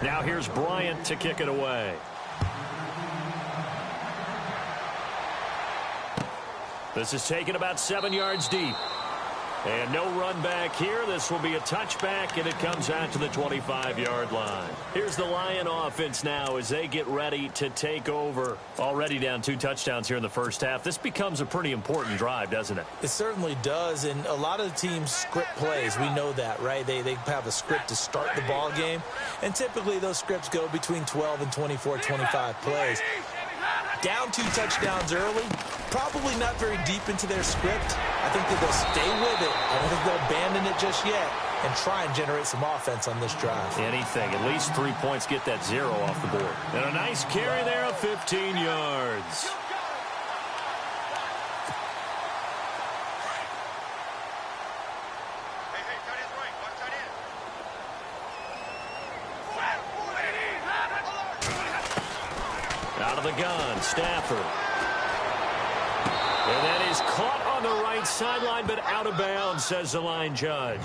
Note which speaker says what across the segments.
Speaker 1: Now here's Bryant to kick it away. This is taken about 7 yards deep. And no run back here. This will be a touchback, and it comes out to the 25-yard line. Here's the Lion offense now as they get ready to take over. Already down 2 touchdowns here in the first half. This becomes a pretty important drive, doesn't it?
Speaker 2: It certainly does, and a lot of the teams script plays. We know that, right? They have a script to start the ball game, and typically those scripts go between 12 and 24, 25 plays. Down 2 touchdowns early, probably not very deep into their script. I think that they'll stay with it. I don't think they'll abandon it just yet and try and generate some offense on this drive.
Speaker 1: Anything. At least 3 points, get that 0 off the board. And a nice carry there of 15 yards. Out of the gun, Stafford. And that is caught on the right sideline, but out of bounds, says the line judge.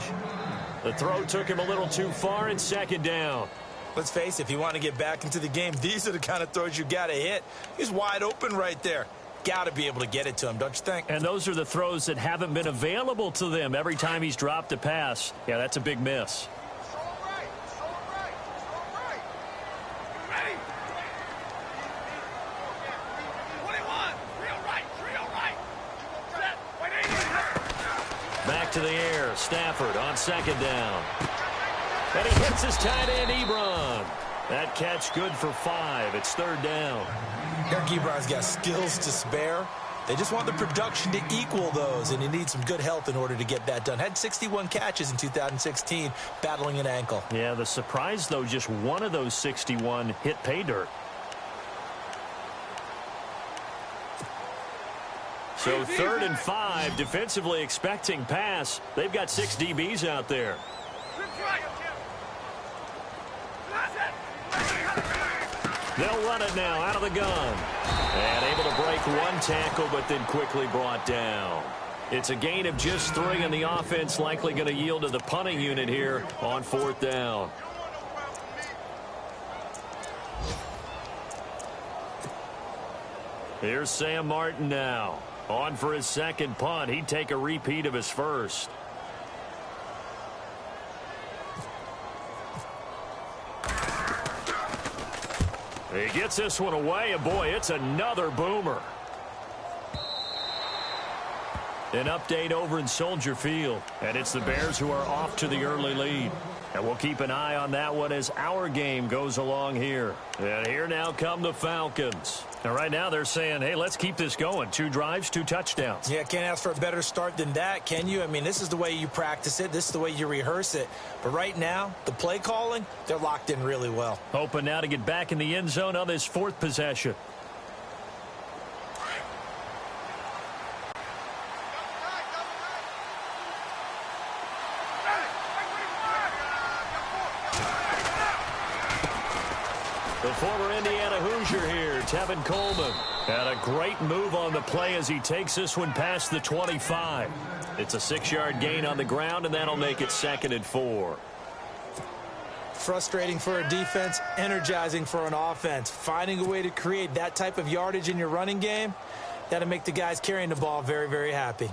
Speaker 1: The throw took him a little too far, and second down.
Speaker 2: Let's face it, if you want to get back into the game, these are the kind of throws you got to hit. He's wide open right there. Got to be able to get it to him, don't you think?
Speaker 1: And those are the throws that haven't been available to them every time he's dropped a pass. Yeah, that's a big miss. Back to the air, Stafford on second down. And he hits his tight end, Ebron. That catch good for 5. It's third down.
Speaker 2: Eric Ebron's got skills to spare. They just want the production to equal those, and he needs some good health in order to get that done. Had 61 catches in 2016, battling an ankle.
Speaker 1: Yeah, the surprise, though, just one of those 61 hit pay dirt. So 3rd and 5, defensively expecting pass. They've got 6 DBs out there. They'll run it now out of the gun. And able to break 1 tackle, but then quickly brought down. It's a gain of just 3, and the offense likely going to yield to the punting unit here on 4th down. Here's Sam Martin now. On for his second punt. He'd take a repeat of his first. He gets this one away, and boy, it's another boomer. An update over in Soldier Field, and it's the Bears who are off to the early lead. And we'll keep an eye on that one as our game goes along here. And here now come the Falcons. And right now they're saying, hey, let's keep this going. 2 drives, 2 touchdowns.
Speaker 2: Yeah, can't ask for a better start than that, can you? I mean, this is the way you practice it. This is the way you rehearse it. But right now, the play calling, they're locked in really well.
Speaker 1: Hoping now to get back in the end zone on this 4th possession. The former Indiana Hoosier here, Tevin Coleman. And a great move on the play as he takes this one past the 25. It's a 6-yard gain on the ground, and that'll make it 2nd and 4.
Speaker 2: Frustrating for a defense, energizing for an offense. Finding a way to create that type of yardage in your running game, that'll make the guys carrying the ball very, very happy.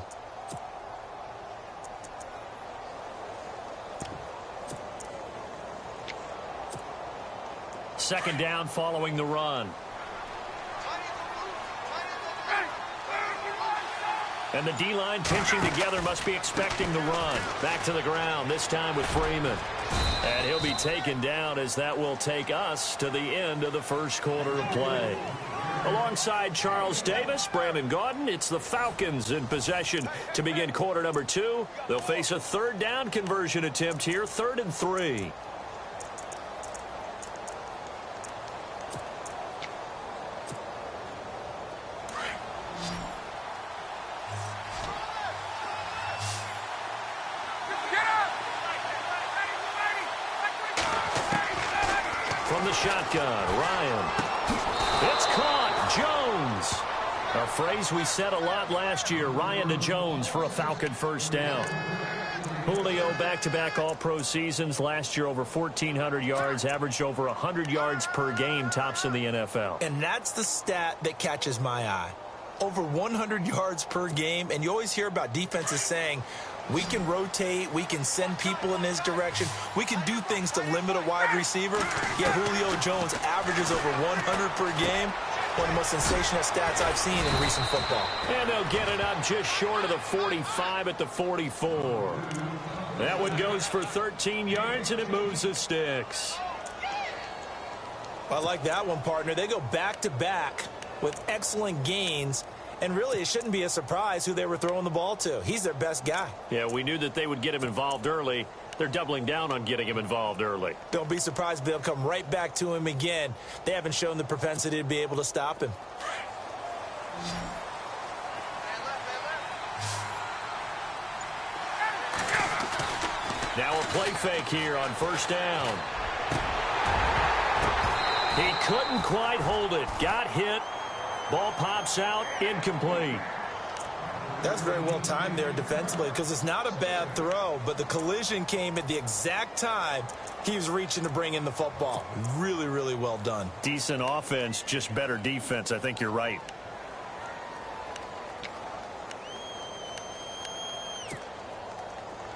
Speaker 1: Second down following the run. And the D-line pinching together, must be expecting the run. Back to the ground, this time with Freeman. And he'll be taken down as that will take us to the end of the first quarter of play. Alongside Charles Davis, Brandon Gaudin, it's the Falcons in possession to begin quarter number 2. They'll face a 3rd down conversion attempt here, 3rd and 3. From the shotgun, Ryan. It's caught. Jones. A phrase we said a lot last year. Ryan to Jones for a Falcon first down. Julio back-to-back all-pro seasons. Last year over 1,400 yards, averaged over 100 yards per game, tops in the NFL.
Speaker 2: And that's the stat that catches my eye. Over 100 yards per game, and you always hear about defenses saying, we can rotate, we can send people in his direction, we can do things to limit a wide receiver. Yet Julio Jones averages over 100 per game. One of the most sensational stats I've seen in recent football.
Speaker 1: And they'll get it up just short of the 45 at the 44. That one goes for 13 yards, and it moves the sticks.
Speaker 2: I like that one, partner. They go back-to-back with excellent gains. And really, it shouldn't be a surprise who they were throwing the ball to. He's their best guy.
Speaker 1: Yeah, we knew that they would get him involved early. They're doubling down on getting him involved early.
Speaker 2: Don't be surprised they'll come right back to him again. They haven't shown the propensity to be able to stop him.
Speaker 1: Now a play fake here on first down. He couldn't quite hold it. Got hit. Ball pops out, incomplete.
Speaker 2: That's very well timed there defensively because it's not a bad throw, but the collision came at the exact time he was reaching to bring in the football. Really, really well done.
Speaker 1: Decent offense, just better defense. I think you're right.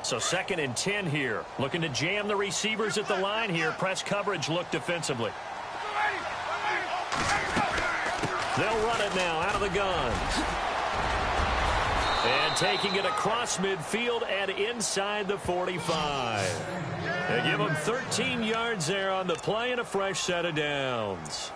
Speaker 1: So 2nd and 10 here. Looking to jam the receivers at the line here. Press coverage look defensively. They'll run it now out of the gun. And taking it across midfield and inside the 45. They give them 13 yards there on the play and a fresh set of downs.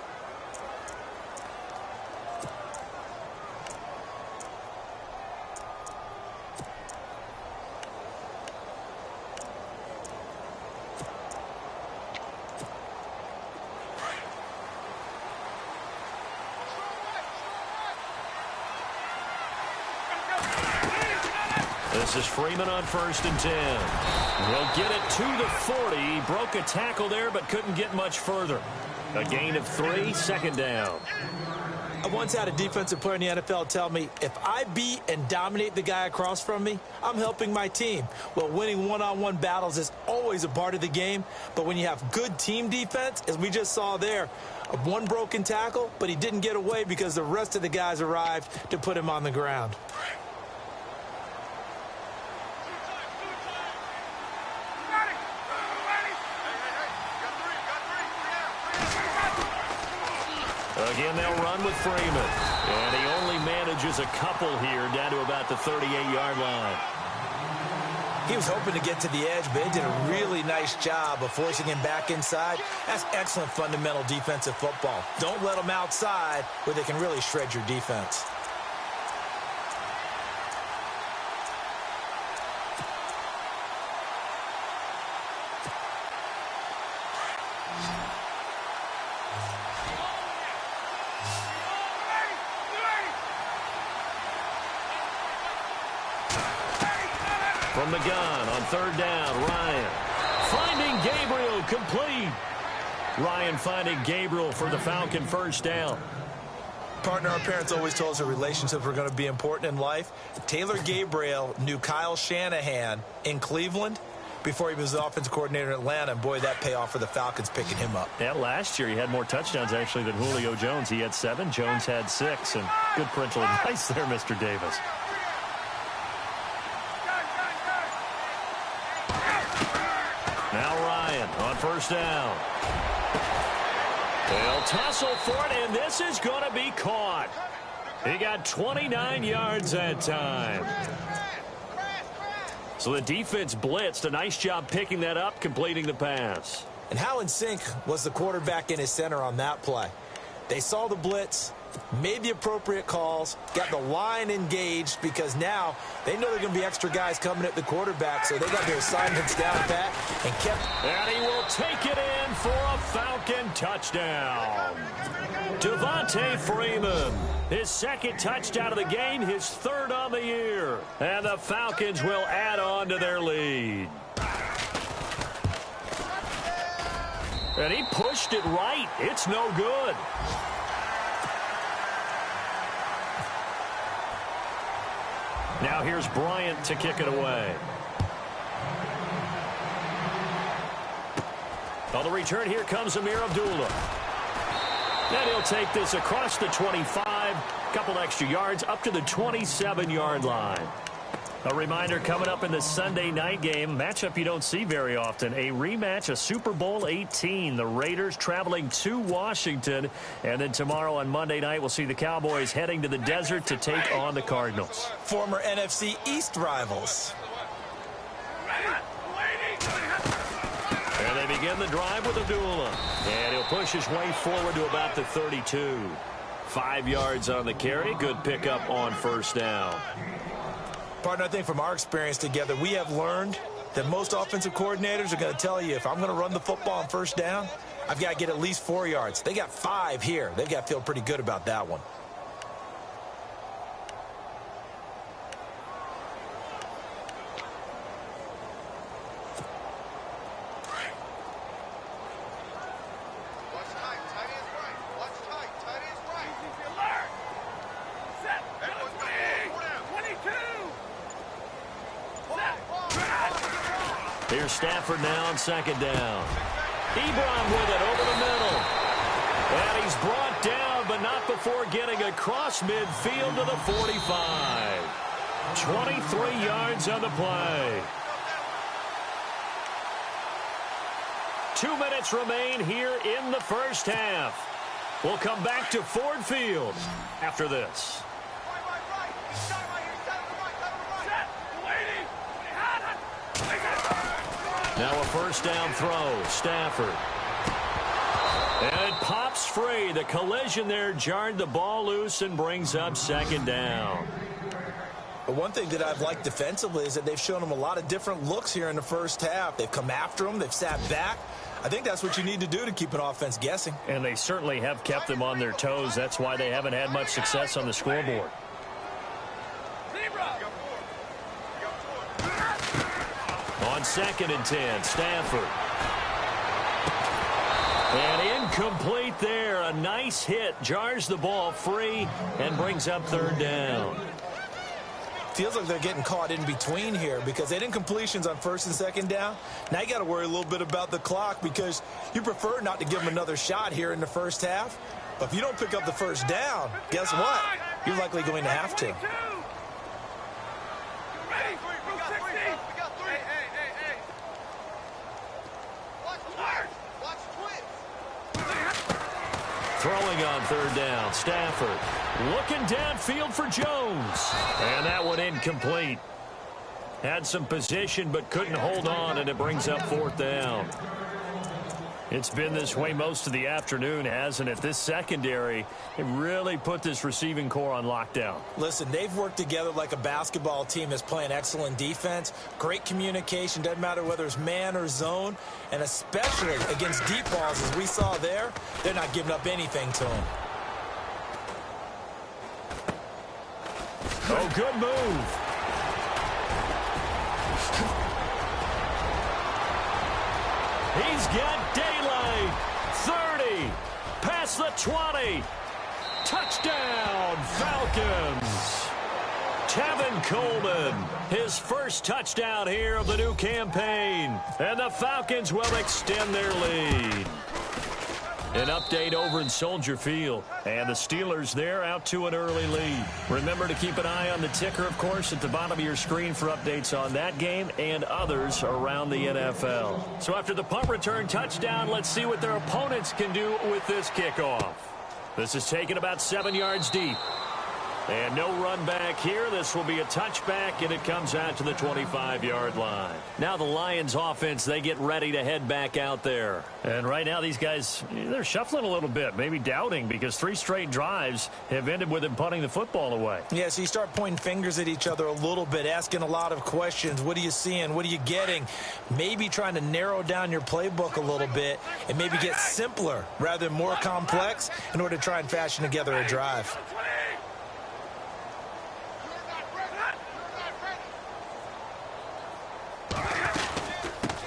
Speaker 1: This is Freeman on 1st and 10. They'll get it to the 40. He broke a tackle there but couldn't get much further. A gain of 3, 2nd down.
Speaker 2: I once had a defensive player in the NFL tell me, if I beat and dominate the guy across from me, I'm helping my team. Well, winning one-on-one battles is always a part of the game, but when you have good team defense, as we just saw there, one broken tackle, but he didn't get away because the rest of the guys arrived to put him on the ground.
Speaker 1: Again, they'll run with Freeman. And he only manages a couple here down to about the 38-yard line.
Speaker 2: He was hoping to get to the edge, but they did a really nice job of forcing him back inside. That's excellent fundamental defensive football. Don't let them outside where they can really shred your defense.
Speaker 1: From the gun on 3rd down, Ryan. Finding Gabriel, complete. Ryan finding Gabriel for the Falcon 1st down.
Speaker 2: Partner, our parents always told us that relationships were going to be important in life. Taylor Gabriel knew Kyle Shanahan in Cleveland before he was the offensive coordinator in Atlanta. And boy, that payoff for the Falcons picking him up.
Speaker 1: Yeah, last year he had more touchdowns actually than Julio Jones. He had 7, Jones had 6. And good parental advice there, Mr. Davis. Now Ryan on 1st down. They'll tussle for it, and this is going to be caught. He got 29 yards that time. So the defense blitzed. A nice job picking that up, completing the pass.
Speaker 2: And how in sync was the quarterback in his center on that play? They saw the blitz, made the appropriate calls, got the line engaged because now they know there are going to be extra guys coming at the quarterback, so they got their assignments down pat and kept.
Speaker 1: And he will take it in for a Falcon touchdown. Devontae Freeman, his 2nd touchdown of the game, his 3rd on the year. And the Falcons will add on to their lead. And he pushed it right. It's no good. Now here's Bryant to kick it away. On the return, here comes Amir Abdullah. And he'll take this across the 25, a couple extra yards, up to the 27-yard line. A reminder coming up in the Sunday night game, matchup you don't see very often, a rematch of Super Bowl 18. The Raiders traveling to Washington. And then tomorrow on Monday night, we'll see the Cowboys heading to the desert to take on the Cardinals.
Speaker 2: Former NFC East rivals.
Speaker 1: And they begin the drive with Abdullah. And he'll push his way forward to about the 32. 5 yards on the carry. Good pickup on first down.
Speaker 2: Partner, I think from our experience together, we have learned that most offensive coordinators are going to tell you, if I'm going to run the football on first down, I've got to get at least 4 yards. They got 5 here. They've got to feel pretty good about that one.
Speaker 1: Here's Stafford now on second down. Ebron with it over the middle. And he's brought down, but not before getting across midfield to the 45. 23 yards on the play. 2 minutes remain here in the first half. We'll come back to Ford Field after this. Now a first down throw. Stafford. And it pops free. The collision there jarred the ball loose and brings up second down.
Speaker 2: But one thing that I've liked defensively is that they've shown them a lot of different looks here in the first half. They've come after them. They've sat back. I think that's what you need to do to keep an offense guessing.
Speaker 1: And they certainly have kept them on their toes. That's why they haven't had much success on the scoreboard. On second and 10, Stafford. And incomplete there. A nice hit. Jars the ball free and brings up third down.
Speaker 2: Feels like they're getting caught in between here because they didn't completions on first and second down. Now you got to worry a little bit about the clock because you prefer not to give them another shot here in the first half. But if you don't pick up the first down, guess what? You're likely going to have to.
Speaker 1: Throwing on third down, Stafford looking downfield for Jones. And that one incomplete. Had some position but couldn't hold on, and it brings up fourth down. It's been this way most of the afternoon, hasn't it? This secondary, it really put this receiving core on lockdown.
Speaker 2: Listen, they've worked together like a basketball team that's playing excellent defense. Great communication, doesn't matter whether it's man or zone. And especially against deep balls, as we saw there, they're not giving up anything to them.
Speaker 1: Oh, good move. He's got daylight. 30. Past the 20. Touchdown, Falcons. Tevin Coleman, his first touchdown here of the new campaign. And the Falcons will extend their lead. An update over in Soldier Field. And the Steelers there out to an early lead. Remember to keep an eye on the ticker, of course, at the bottom of your screen for updates on that game and others around the NFL. So after the punt return touchdown, let's see what their opponents can do with this kickoff. This is taken about 7 yards deep. And no run back here. This will be a touchback, and it comes out to the 25-yard line. Now the Lions offense, they get ready to head back out there. And right now these guys, they're shuffling a little bit, maybe doubting, because 3 straight drives have ended with them punting the football away.
Speaker 2: Yeah, so you start pointing fingers at each other a little bit, asking a lot of questions. What are you seeing? What are you getting? Maybe trying to narrow down your playbook a little bit and maybe get simpler rather than more complex in order to try and fashion together a drive.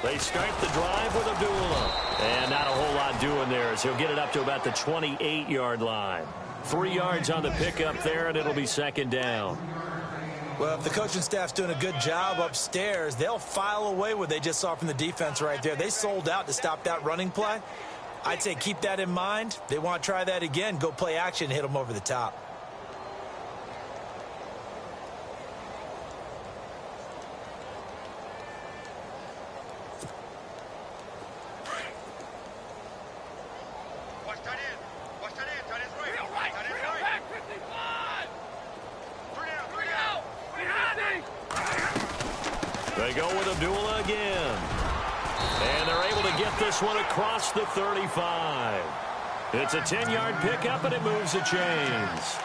Speaker 1: They start the drive with Abdullah. And not a whole lot doing there as he'll get it up to about the 28-yard line. 3 yards on the pickup there, and it'll be second down.
Speaker 2: Well, if the coaching staff's doing a good job upstairs, they'll file away what they just saw from the defense right there. They sold out to stop that running play. I'd say keep that in mind. They want to try that again. Go play action, hit them over the top.
Speaker 1: They go with Abdullah again. And they're able to get this one across the 35. It's a 10-yard pickup, and it moves the chains.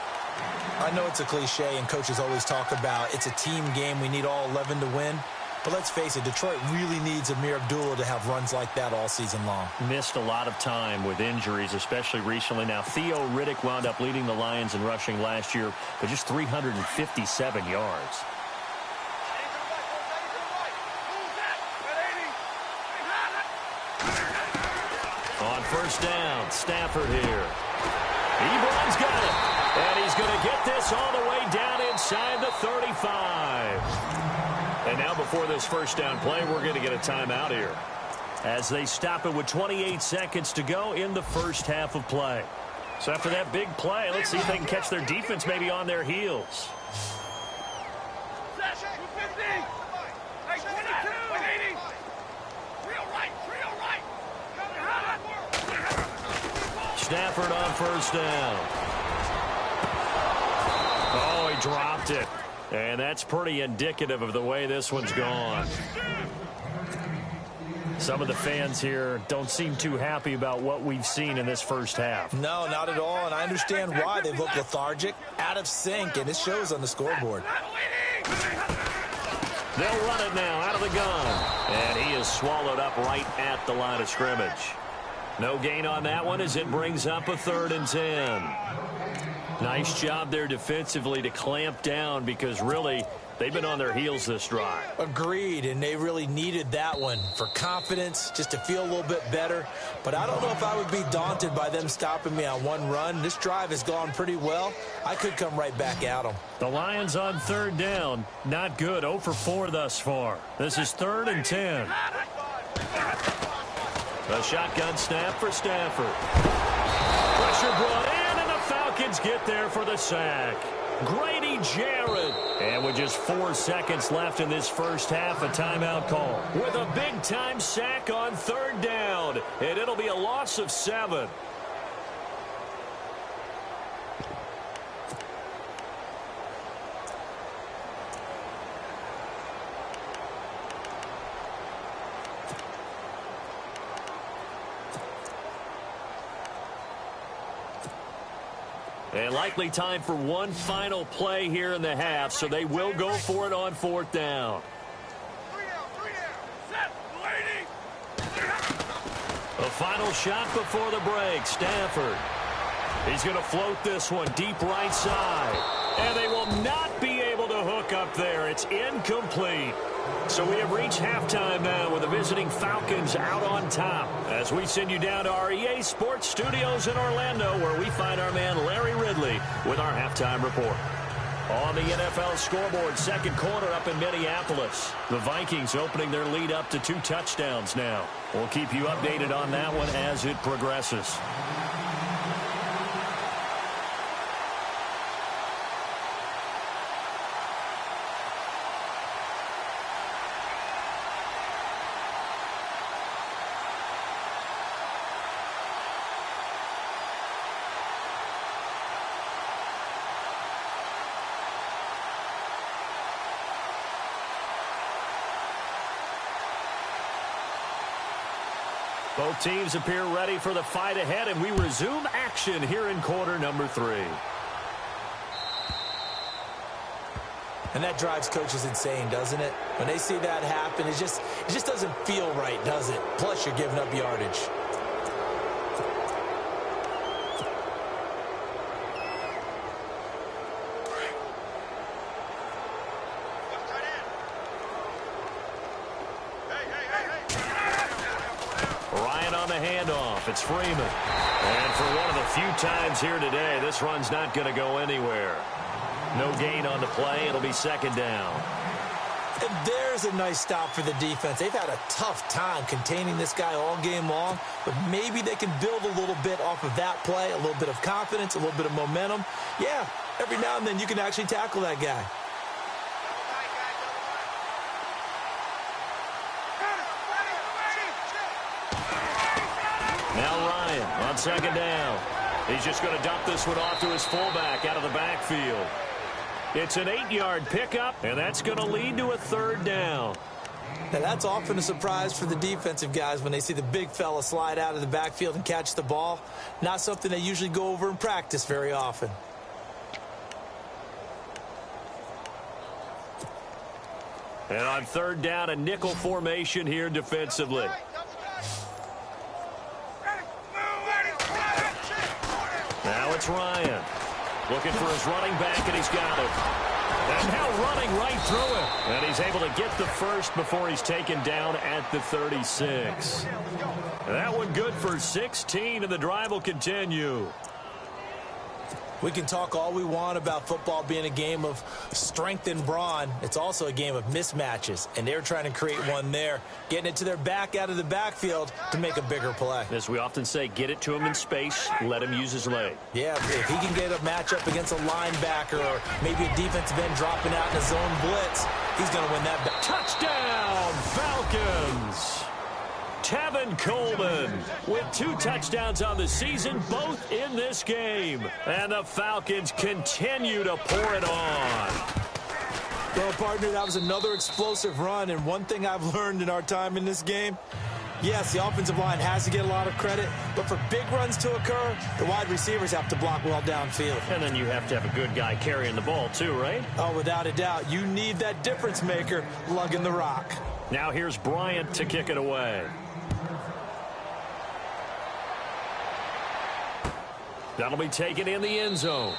Speaker 2: I know it's a cliche, and coaches always talk about it's a team game. We need all 11 to win. But let's face it, Detroit really needs Amir Abdullah to have runs like that all season long.
Speaker 1: Missed a lot of time with injuries, especially recently. Now, Theo Riddick wound up leading the Lions in rushing last year with just 357 yards. On first down, Stafford here. Ebron's got it. And he's going to get this all the way down inside the 35. And now before this first down play, we're going to get a timeout here, as they stop it with 28 seconds to go in the first half of play. So after that big play, let's see if they can catch their defense maybe on their heels. Stafford on first down. Oh, he dropped it. And that's pretty indicative of the way this one's gone. Some of the fans here don't seem too happy about what we've seen in this first half.
Speaker 2: No, not at all, and I understand why. They look lethargic, out of sync, and it shows on the scoreboard.
Speaker 1: They'll run it now out of the gun. And he is swallowed up right at the line of scrimmage. No gain on that one as it brings up a 3rd and 10. Nice job there defensively to clamp down, because really they've been on their heels this drive.
Speaker 2: Agreed, and they really needed that one for confidence, just to feel a little bit better. But I don't know if I would be daunted by them stopping me on one run. This drive has gone pretty well. I could come right back at them.
Speaker 1: The Lions on 3rd down. Not good. 0 for 4 thus far. This is 3rd and 10. A shotgun snap for Stafford. Pressure brought in, and the Falcons get there for the sack. Grady Jarrett. And with just 4 seconds left in this first half, a timeout call. With a big-time sack on 3rd down, and it'll be a loss of 7. And likely time for one final play here in the half, so they will go for it on 4th down. A final shot before the break. Stafford. He's going to float this one deep right side. And they will not be able to hook up there. It's incomplete. So we have reached halftime now with the visiting Falcons out on top, as we send you down to our EA Sports Studios in Orlando, where we find our man Larry Ridley with our halftime report. On the NFL scoreboard, 2nd quarter up in Minneapolis. The Vikings opening their lead up to 2 touchdowns now. We'll keep you updated on that one as it progresses. Both teams appear ready for the fight ahead, and we resume action here in quarter number 3.
Speaker 2: And that drives coaches insane, doesn't it? When they see that happen, it just doesn't feel right, does it? Plus, you're giving up yardage.
Speaker 1: It's Freeman. And for one of the few times here today, this run's not going to go anywhere. No gain on the play. It'll be second down.
Speaker 2: And there's a nice stop for the defense. They've had a tough time containing this guy all game long, but maybe they can build a little bit off of that play, a little bit of confidence, a little bit of momentum. Yeah, every now and then you can actually tackle that guy.
Speaker 1: Now Ryan on second down. He's just going to dump this one off to his fullback out of the backfield. It's an 8-yard pickup, and that's going to lead to a third down.
Speaker 2: Now, that's often a surprise for the defensive guys when they see the big fella slide out of the backfield and catch the ball. Not something they usually go over in practice very often.
Speaker 1: And on third down, a nickel formation here defensively. Now it's Ryan. Looking for his running back, and he's got it. And now running right through him. And he's able to get the first before he's taken down at the 36. That one good for 16, and the drive will continue.
Speaker 2: We can talk all we want about football being a game of strength and brawn. It's also a game of mismatches, and they're trying to create one there, getting it to their back out of the backfield to make a bigger play.
Speaker 1: As we often say, get it to him in space, let him use his leg.
Speaker 2: Yeah, if he can get a matchup against a linebacker or maybe a defensive end dropping out in a zone blitz, he's going to win that.
Speaker 1: Touchdown, Falcons! Tevin Coleman with 2 touchdowns on the season, both in this game. And the Falcons continue to pour it on.
Speaker 2: Well, partner, that was another explosive run. And one thing I've learned in our time in this game, yes, the offensive line has to get a lot of credit, but for big runs to occur, the wide receivers have to block well downfield.
Speaker 1: And then you have to have a good guy carrying the ball too, right?
Speaker 2: Oh, without a doubt. You need that difference maker lugging the rock.
Speaker 1: Now here's Bryant to kick it away. That'll be taken in the end zone.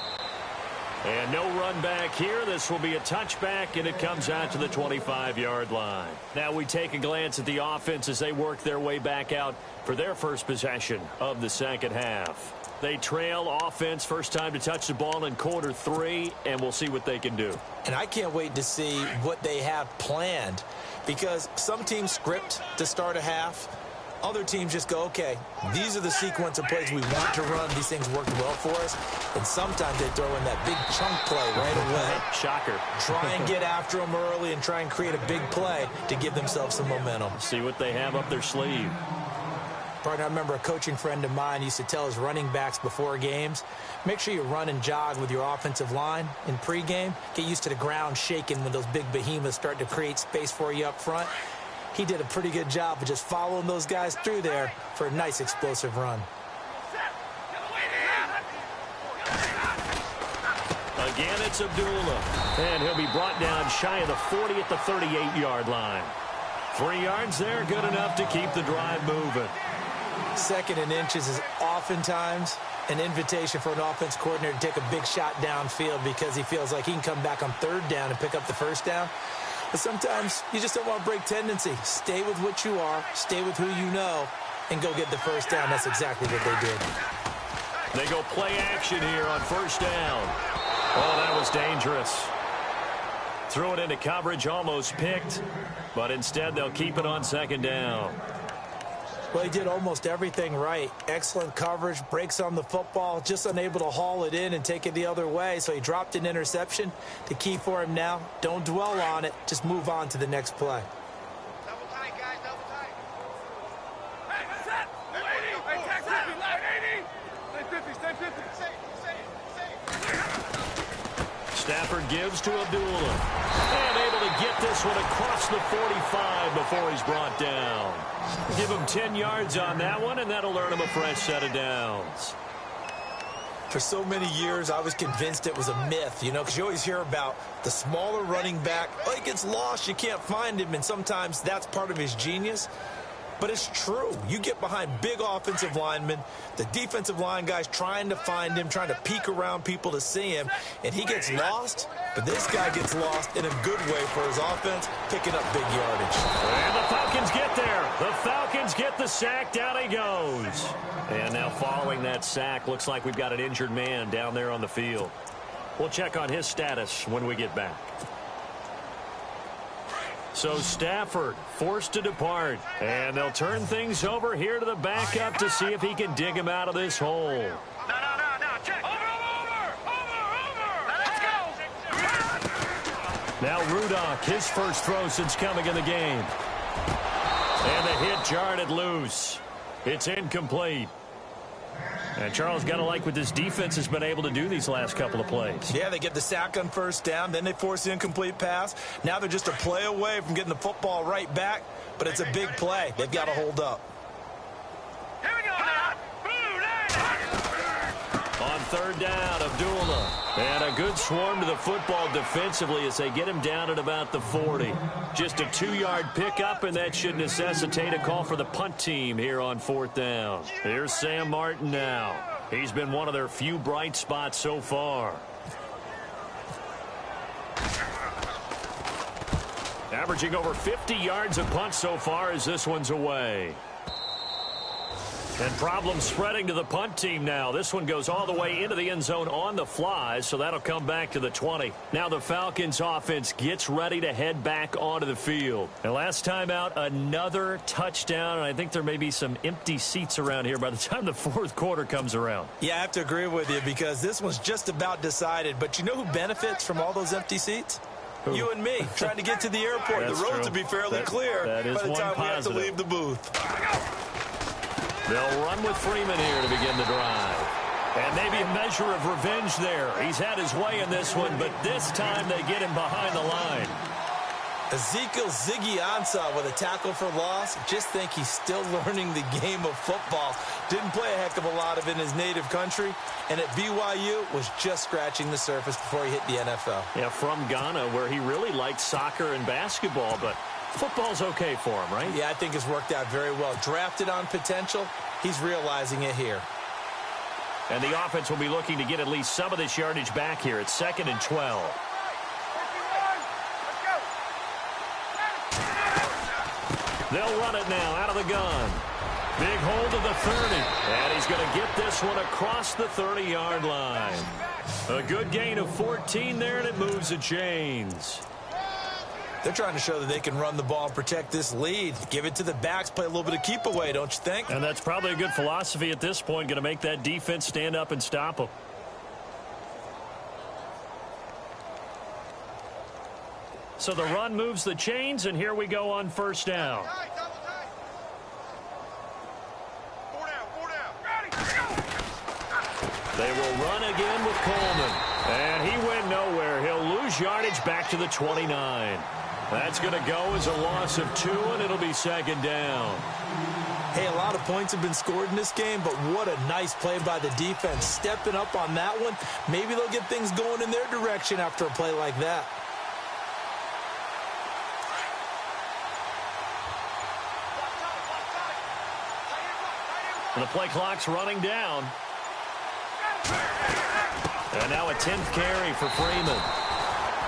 Speaker 1: And no run back here. This will be a touchback, and it comes out to the 25-yard line. Now we take a glance at the offense as they work their way back out for their first possession of the second half. They trail offense, first time to touch the ball in quarter 3, and we'll see what they can do.
Speaker 2: And I can't wait to see what they have planned, because some teams script to start a half. Other teams just go, okay, these are the sequence of plays we want to run. These things worked well for us. And sometimes they throw in that big chunk play right away.
Speaker 1: Shocker.
Speaker 2: Try and get after them early and try and create a big play to give themselves some momentum.
Speaker 1: See what they have up their sleeve.
Speaker 2: Partner, I remember a coaching friend of mine used to tell his running backs before games, make sure you run and jog with your offensive line in pregame. Get used to the ground shaking when those big behemoths start to create space for you up front. He did a pretty good job of just following those guys through there for a nice explosive run.
Speaker 1: Again, it's Abdullah. And he'll be brought down shy of the 40 at the 38-yard line. 3 yards there, good enough to keep the drive moving.
Speaker 2: Second and inches is oftentimes an invitation for an offense coordinator to take a big shot downfield because he feels like he can come back on third down and pick up the first down. But sometimes you just don't want to break tendency. Stay with what you are, stay with who you know, and go get the first down. That's exactly what they did.
Speaker 1: They go play action here on first down. Oh, that was dangerous. Threw it into coverage, almost picked, but instead they'll keep it on second down.
Speaker 2: Well, he did almost everything right. Excellent coverage, breaks on the football, just unable to haul it in and take it the other way. So he dropped an interception. The key for him now, don't dwell on it. Just move on to the next play.
Speaker 3: Double tight, guys, double tight.
Speaker 1: Stafford gives to Abdullah. And able to get this one across the 45 before he's brought down. Give him 10 yards on that one, and that'll earn him a fresh set of downs.
Speaker 2: For so many years, I was convinced it was a myth, because you always hear about the smaller running back. Oh, he gets lost, you can't find him, and sometimes that's part of his genius. But it's true. You get behind big offensive linemen, the defensive line guys trying to find him, trying to peek around people to see him, and he gets lost. But this guy gets lost in a good way for his offense, picking up big yardage.
Speaker 1: And the Falcons get there. The Falcons get the sack. Down he goes. And now following that sack, looks like we've got an injured man down there on the field. We'll check on his status when we get back. So Stafford forced to depart, and they'll turn things over here to the backup to see if he can dig him out of this hole.
Speaker 3: No. Check. Over. Let's go.
Speaker 1: Now Rudock, his first throw since coming in the game. And the hit jarred it loose. It's incomplete. And Charles, got to like what this defense has been able to do these last couple of plays.
Speaker 2: Yeah, they get the sack on first down, then they force the incomplete pass. Now they're just a play away from getting the football right back, but it's a big play. They've got to hold up.
Speaker 3: Here we go now.
Speaker 1: On third down, Abdullah. And a good swarm to the football defensively as they get him down at about the 40. Just a 2-yard pickup, and that should necessitate a call for the punt team here on fourth down. Here's Sam Martin now. He's been one of their few bright spots so far. Averaging over 50 yards a punt so far as this one's away. And problems spreading to the punt team now. This one goes all the way into the end zone on the fly, so that'll come back to the 20. Now the Falcons offense gets ready to head back onto the field. And last time out, another touchdown, and I think there may be some empty seats around here by the time the fourth quarter comes around.
Speaker 2: Yeah, I have to agree with you because this one's just about decided. But you know who benefits from all those empty seats? Who? You and me, trying to get to the airport. The roads will be fairly clear by the time we have to leave the booth.
Speaker 1: They'll run with Freeman here to begin the drive. And maybe a measure of revenge there. He's had his way in this one, but this time they get him behind the line.
Speaker 2: Ezekiel Ziggy Ansah with a tackle for loss. Just think he's still learning the game of football. Didn't play a heck of a lot of it in his native country. And at BYU was just scratching the surface before he hit the NFL.
Speaker 1: Yeah, from Ghana, where he really liked soccer and basketball, but football's okay for him, right?
Speaker 2: Yeah, I think it's worked out very well. Drafted on potential, he's realizing it here.
Speaker 1: And the offense will be looking to get at least some of this yardage back here. It's 2nd and 12. They'll run it now out of the gun. Big hold of the 30. And he's going to get this one across the 30-yard line. A good gain of 14 there, and it moves the chains.
Speaker 2: They're trying to show that they can run the ball and protect this lead. Give it to the backs, play a little bit of keep away, don't you think?
Speaker 1: And that's probably a good philosophy at this point, going to make that defense stand up and stop them. So the run moves the chains, and here we go on first down. They will run again with Coleman. And he went nowhere. He'll lose yardage back to the 29. That's going to go as a loss of 2, and it'll be 2nd down.
Speaker 2: Hey, a lot of points have been scored in this game, but what a nice play by the defense. Stepping up on that one. Maybe they'll get things going in their direction after a play like that.
Speaker 1: And the play clock's running down. And now a 10th carry for Freeman.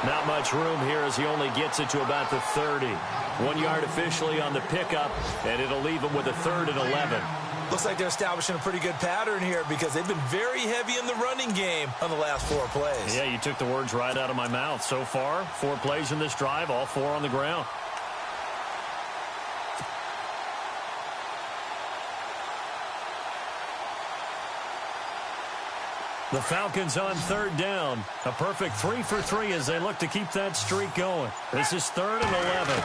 Speaker 1: Not much room here as he only gets it to about the 30. 1 yard officially on the pickup, and it'll leave him with a 3rd and 11.
Speaker 2: Looks like they're establishing a pretty good pattern here because they've been very heavy in the running game on the last 4 plays.
Speaker 1: Yeah, you took the words right out of my mouth. So far, 4 plays in this drive, all 4 on the ground. The Falcons on 3rd down. A perfect 3 for 3 as they look to keep that streak going. This is 3rd and 11.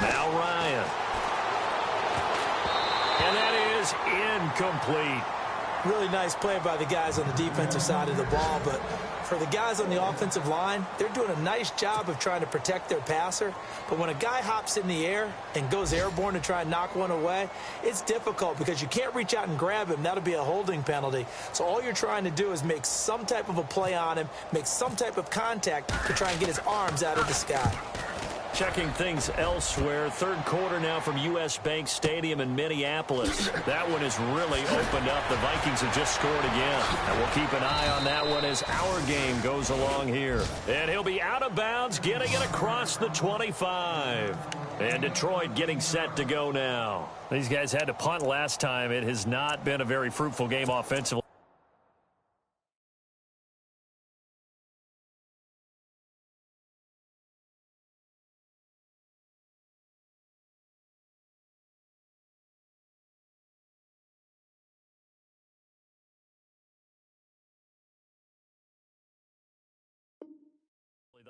Speaker 1: Now Ryan. And that is incomplete.
Speaker 2: Really nice play by the guys on the defensive side of the ball, but for the guys on the offensive line, they're doing a nice job of trying to protect their passer. But when a guy hops in the air and goes airborne to try and knock one away, it's difficult because you can't reach out and grab him. That'll be a holding penalty. So all you're trying to do is make some type of a play on him, make some type of contact to try and get his arms out of the sky.
Speaker 1: Checking things elsewhere. 3rd quarter now from U.S. Bank Stadium in Minneapolis. That one has really opened up. The Vikings have just scored again. And we'll keep an eye on that one as our game goes along here. And he'll be out of bounds, getting it across the 25. And Detroit getting set to go now. These guys had to punt last time. It has not been a very fruitful game offensively.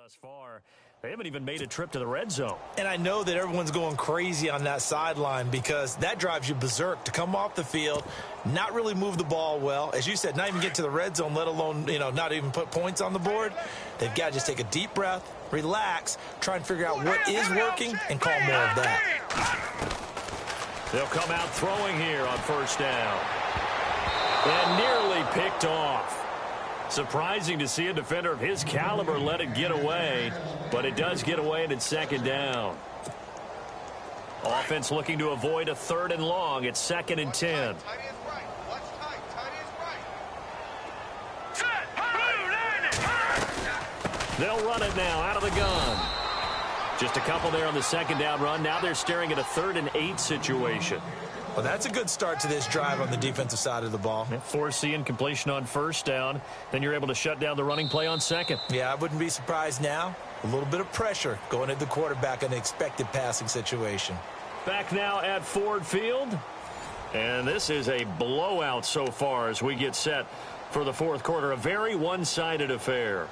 Speaker 1: thus far. They haven't even made a trip to the red zone.
Speaker 2: And I know that everyone's going crazy on that sideline because that drives you berserk to come off the field, not really move the ball well. As you said, not even get to the red zone, let alone, not even put points on the board. They've got to just take a deep breath, relax, try and figure out what is working and call more of that.
Speaker 1: They'll come out throwing here on first down. And nearly picked off. Surprising to see a defender of his caliber let it get away, but it does get away and it's second down. Offense looking to avoid a 3rd and long. It's 2nd and 10. They'll run it now out of the gun. Just a couple there on the 2nd down run. Now they're staring at a 3rd and 8 situation.
Speaker 2: Well, that's a good start to this drive on the defensive side of the ball.
Speaker 1: Forcing completion on first down. Then you're able to shut down the running play on 2nd.
Speaker 2: Yeah, I wouldn't be surprised now. A little bit of pressure going at the quarterback in an expected passing situation.
Speaker 1: Back now at Ford Field. And this is a blowout so far as we get set for the 4th quarter. A very one-sided affair.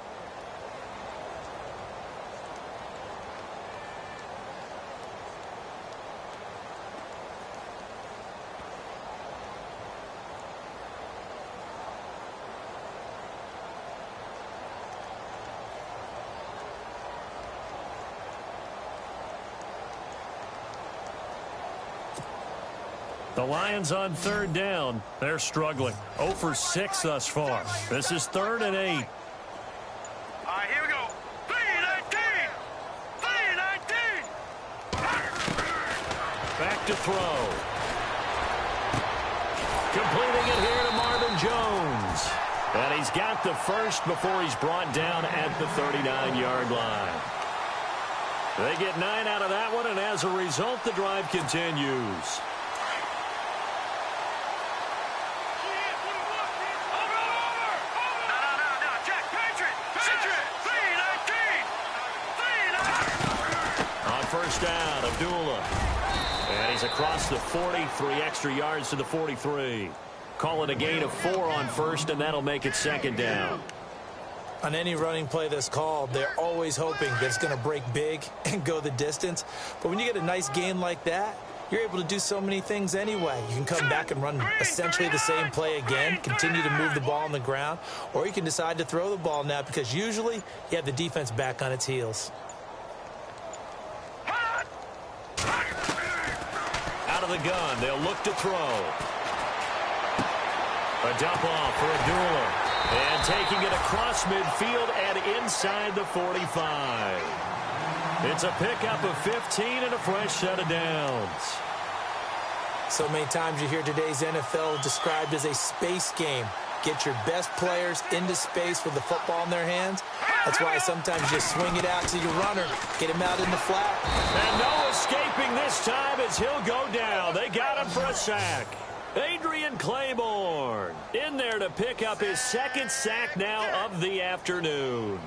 Speaker 1: The Lions on 3rd down. They're struggling. 0 for 6 thus far. This is 3rd and 8.
Speaker 3: All right, here we go. 3-19. 3-19.
Speaker 1: Back to throw. Completing it here to Marvin Jones. And he's got the first before he's brought down at the 39-yard line. They get 9 out of that one, and as a result, the drive continues. First down, Abdullah. And he's across the 40, 3 extra yards to the 43. Call it a gain of 4 on first, and that'll make it 2nd down.
Speaker 2: On any running play that's called, they're always hoping that it's going to break big and go the distance. But when you get a nice gain like that, you're able to do so many things anyway. You can come back and run essentially the same play again, continue to move the ball on the ground, or you can decide to throw the ball now because usually you have the defense back on its heels.
Speaker 1: Out of the gun, they'll look to throw. A dump off for Abdullah. And taking it across midfield and inside the 45. It's a pickup of 15 and a fresh set of downs.
Speaker 2: So many times you hear today's NFL described as a space game. Get your best players into space with the football in their hands. That's why sometimes you just swing it out to your runner, get him out in the flat.
Speaker 1: And no escaping this time as he'll go down. They got him for a sack. Adrian Claiborne in there to pick up his 2nd sack now of the afternoon.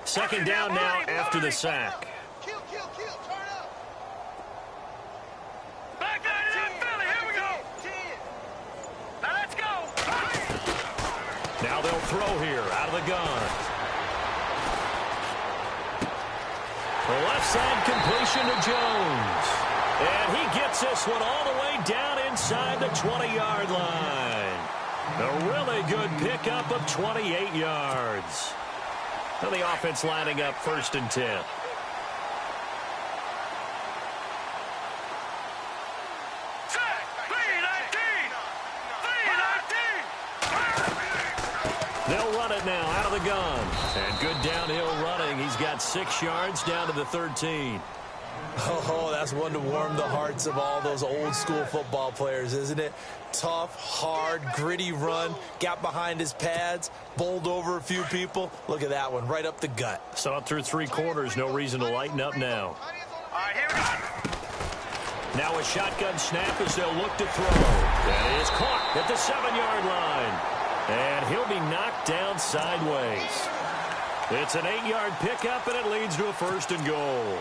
Speaker 1: Second down now after the sack.
Speaker 3: Turn up. Back out of Philly. Here we go. Now let's go.
Speaker 1: Now they'll throw here out of the gun. The left side completion to Jones. And he gets this one all the way down inside the 20-yard line. A really good pickup of 28 yards. So the offense lining up 1st and 10. They'll run it now out of the gun. And good downhill running. He's got 6 yards down to the 13.
Speaker 2: Oh, that's one to warm the hearts of all those old school football players, isn't it? Tough, hard, gritty run, got behind his pads, bowled over a few people. Look at that one, right up the gut.
Speaker 1: Saw it through 3 quarters, no reason to lighten up now.
Speaker 3: All right, here we go.
Speaker 1: Now a shotgun snap as they'll look to throw. That is caught at the 7-yard line. And he'll be knocked down sideways. It's an 8-yard pickup, and it leads to a 1st and goal.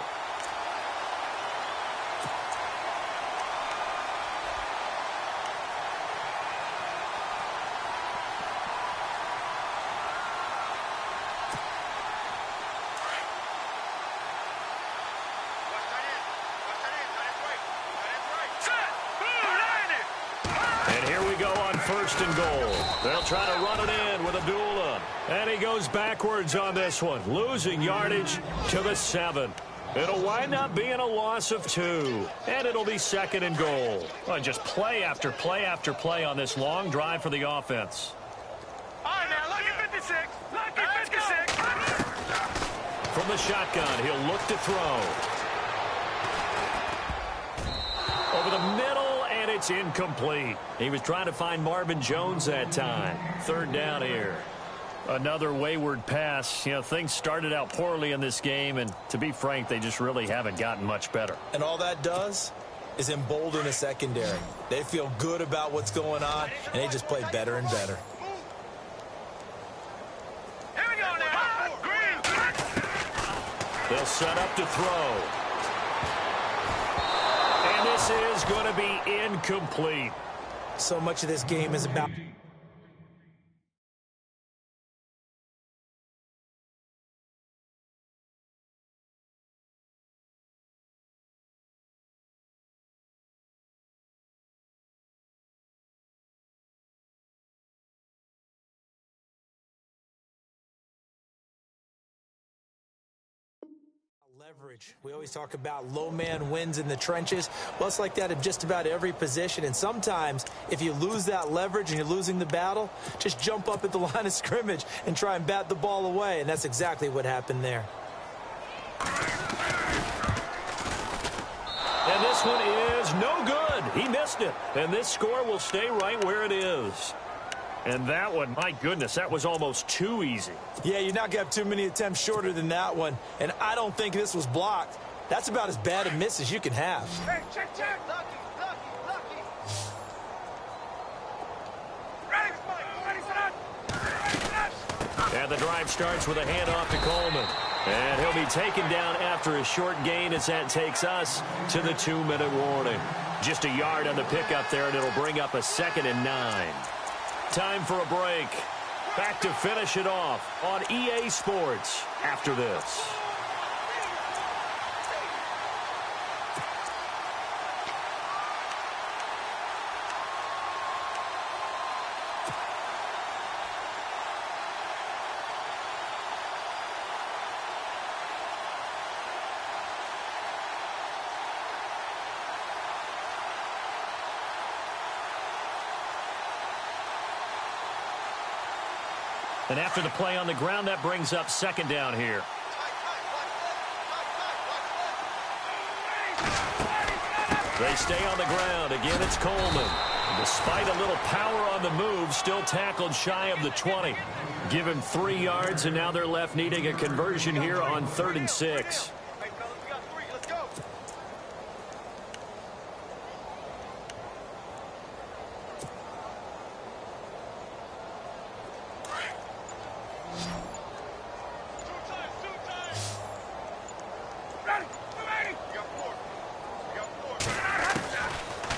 Speaker 1: First and goal. They'll try to run it in with Abdullah. And he goes backwards on this one, losing yardage to the 7. It'll wind up being a loss of 2. And it'll be 2nd and goal. Well, just play after play after play on this long drive for the offense.
Speaker 3: All right, now, lucky 56. Lucky 56.
Speaker 1: From the shotgun, he'll look to throw. Over the middle, and it's incomplete. He was trying to find Marvin Jones that time. 3rd down here. Another wayward pass. You know, things started out poorly in this game, and to be frank, they just really haven't gotten much better.
Speaker 2: And all that does is embolden the secondary. They feel good about what's going on, and they just play better and better.
Speaker 3: Here we go now. Green.
Speaker 1: They'll set up to throw. And this is going to be incomplete.
Speaker 2: So much of this game is about... leverage. We always talk about low man wins in the trenches. Well, it's like that at just about every position. And sometimes, if you lose that leverage and you're losing the battle, just jump up at the line of scrimmage and try and bat the ball away. And that's exactly what happened there.
Speaker 1: And this one is no good. He missed it. And this score will stay right where it is. And that one, my goodness, that was almost too easy.
Speaker 2: Yeah, you're not going to have too many attempts shorter than that one. And I don't think this was blocked. That's about as bad a miss as you can have.
Speaker 3: Hey, check. Lucky. Ready, set.
Speaker 1: And the drive starts with a handoff to Coleman. And he'll be taken down after a short gain as that takes us to the 2-minute warning. Just a yard on the pickup there, and it'll bring up a 2nd and 9. Time for a break. Back to finish it off on EA Sports after this. And after the play on the ground, that brings up 2nd down here. They stay on the ground. Again, it's Coleman. Despite a little power on the move, still tackled shy of the 20. Give him 3 yards, and now they're left needing a conversion here on 3rd and 6.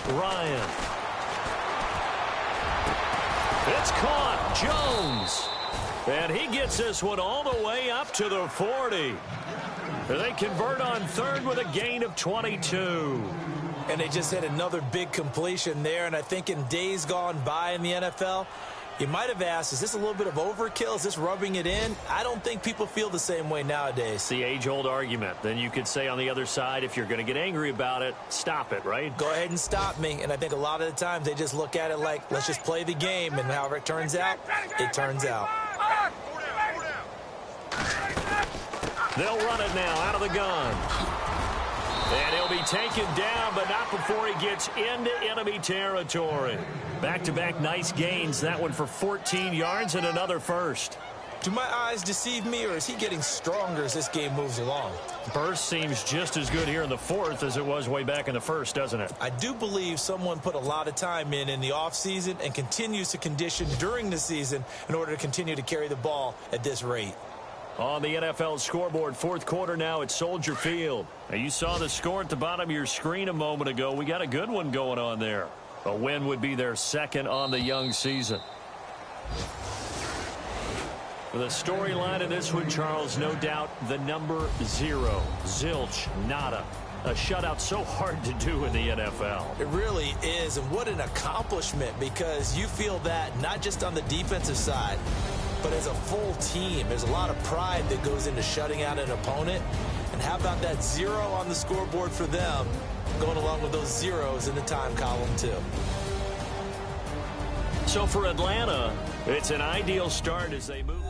Speaker 1: Ryan. It's caught. Jones. And he gets this one all the way up to the 40. They convert on 3rd with a gain of 22.
Speaker 2: And they just had another big completion there. And I think in days gone by in the NFL, you might have asked, is this a little bit of overkill? Is this rubbing it in? I don't think people feel the same way nowadays.
Speaker 1: It's the age-old argument. Then you could say on the other side, if you're going to get angry about it, stop it, right?
Speaker 2: Go ahead and stop me. And I think a lot of the times they just look at it like, let's just play the game. And however it turns out, it turns out.
Speaker 1: They'll run it now out of the gun. And he'll be taken down, but not before he gets into enemy territory. Back-to-back nice gains. That one for 14 yards and another first.
Speaker 2: Do my eyes deceive me, or is he getting stronger as this game moves along?
Speaker 1: Burst seems just as good here in the fourth as it was way back in the first, doesn't it?
Speaker 2: I do believe someone put a lot of time in the offseason and continues to condition during the season in order to continue to carry the ball at this rate.
Speaker 1: On the NFL scoreboard, fourth quarter now at Soldier Field. Now, you saw the score at the bottom of your screen a moment ago. We got a good one going on there. A win would be their second on the young season. For the storyline of this one, Charles, no doubt the number 0. Zilch, nada. A shutout so hard to do in the NFL.
Speaker 2: It really is, and what an accomplishment, because you feel that not just on the defensive side, but as a full team. There's a lot of pride that goes into shutting out an opponent. And how about that 0 on the scoreboard for them, going along with those zeros in the time column, too.
Speaker 1: So for Atlanta, it's an ideal start as they move.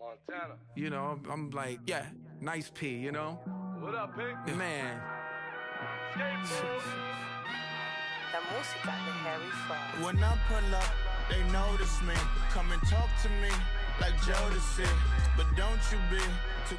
Speaker 4: Montana.
Speaker 5: You know, I'm like, yeah, nice P, you know?
Speaker 4: What up, Pink?
Speaker 5: Man.
Speaker 6: La música de Harry Fraud.
Speaker 7: When I pull up, they notice me. Come and talk to me like Jodeci. But don't you be too